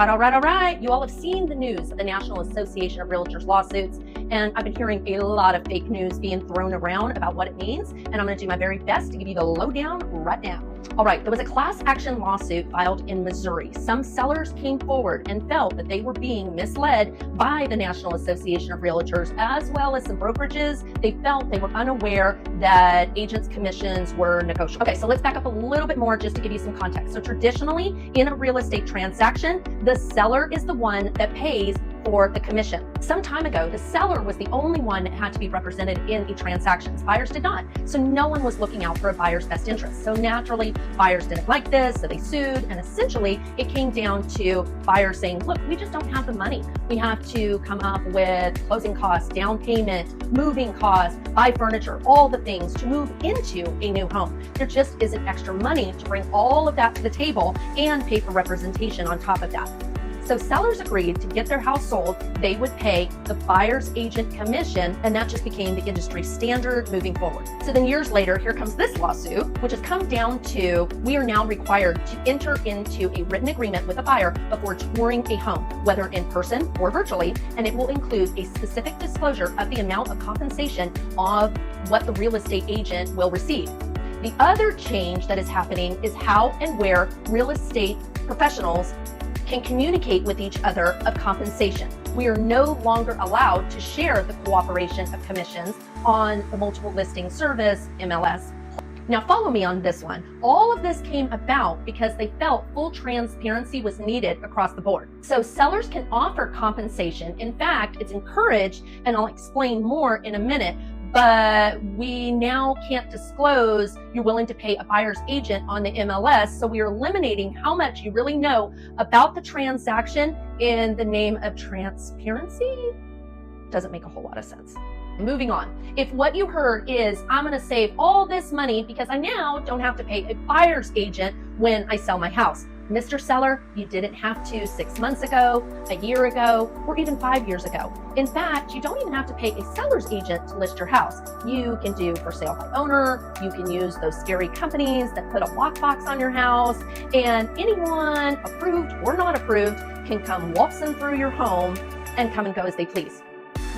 All right. You all have seen the news of the National Association of Realtors lawsuits, and I've been hearing a lot of fake news being thrown around about what it means, and I'm going to do my very best to give you the lowdown right now. All right, there was a class action lawsuit filed in Missouri. Some sellers came forward and felt that they were being misled by the National Association of Realtors, as well as some brokerages. They felt they were unaware that agents' commissions were negotiable. Okay, so let's back up a little bit more just to give you some context. So traditionally, in a real estate transaction, the seller is the one that pays for the commission. Some time ago, the seller was the only one that had to be represented in a transaction. Buyers did not. So no one was looking out for a buyer's best interest. So naturally, buyers didn't like this, so they sued. And essentially, it came down to buyers saying, look, we just don't have the money. We have to come up with closing costs, down payment, moving costs, buy furniture, all the things to move into a new home. There just isn't extra money to bring all of that to the table and pay for representation on top of that. So sellers agreed to get their house sold, they would pay the buyer's agent commission, and that just became the industry standard moving forward. So then years later, here comes this lawsuit, which has come down to we are now required to enter into a written agreement with a buyer before touring a home, whether in person or virtually, and it will include a specific disclosure of the amount of compensation of what the real estate agent will receive. The other change that is happening is how and where real estate professionals can communicate with each other of compensation. We are no longer allowed to share the cooperation of commissions on the multiple listing service, MLS. Now follow me on this one. All of this came about because they felt full transparency was needed across the board. So sellers can offer compensation. In fact, it's encouraged, and I'll explain more in a minute, but we now can't disclose you're willing to pay a buyer's agent on the MLS. So we are eliminating how much you really know about the transaction in the name of transparency. Doesn't make a whole lot of sense. Moving on. If what you heard is, I'm going to save all this money because I now don't have to pay a buyer's agent when I sell my house. Mr. Seller, you didn't have to 6 months ago, a year ago, or even 5 years ago. In fact, you don't even have to pay a seller's agent to list your house. You can do for sale by owner. You can use those scary companies that put a lockbox on your house, and anyone approved or not approved can come waltzing through your home and come and go as they please.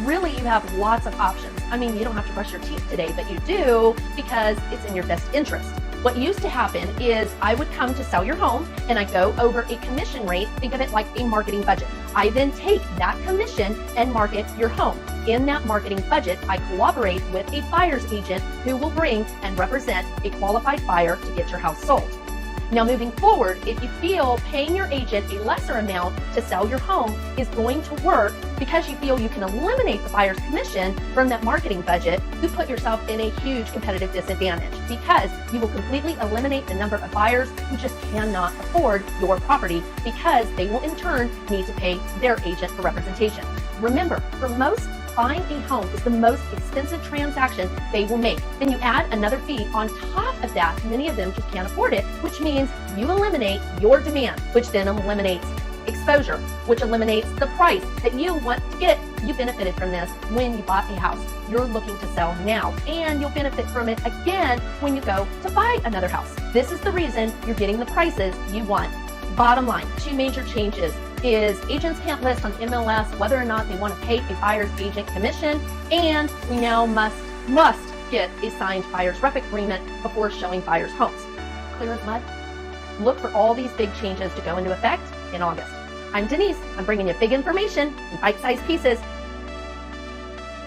Really, you have lots of options. I mean, you don't have to brush your teeth today, but you do because it's in your best interest. What used to happen is I would come to sell your home and I go over a commission rate. Think of it like a marketing budget. I then take that commission and market your home. In that marketing budget, I cooperate with a buyer's agent who will bring and represent a qualified buyer to get your house sold. Now, moving forward, if you feel paying your agent a lesser amount to sell your home is going to work because you feel you can eliminate the buyer's commission from that marketing budget, you put yourself in a huge competitive disadvantage because you will completely eliminate the number of buyers who just cannot afford your property because they will in turn need to pay their agent for representation. Remember, for most, buying a home is the most expensive transaction they will make. Then you add another fee on top of that. Many of them just can't afford it, which means you eliminate your demand, which then eliminates exposure, which eliminates the price that you want to get. You benefited from this when you bought a house you're looking to sell now, and you'll benefit from it again when you go to buy another house. This is the reason you're getting the prices you want. Bottom line, two major changes is agents can't list on MLS whether or not they want to pay a buyer's agent commission, and we now must get a signed buyer's rep agreement before showing buyers' homes. Clear as mud? Look for all these big changes to go into effect in August. I'm Denise. I'm bringing you big information in bite-sized pieces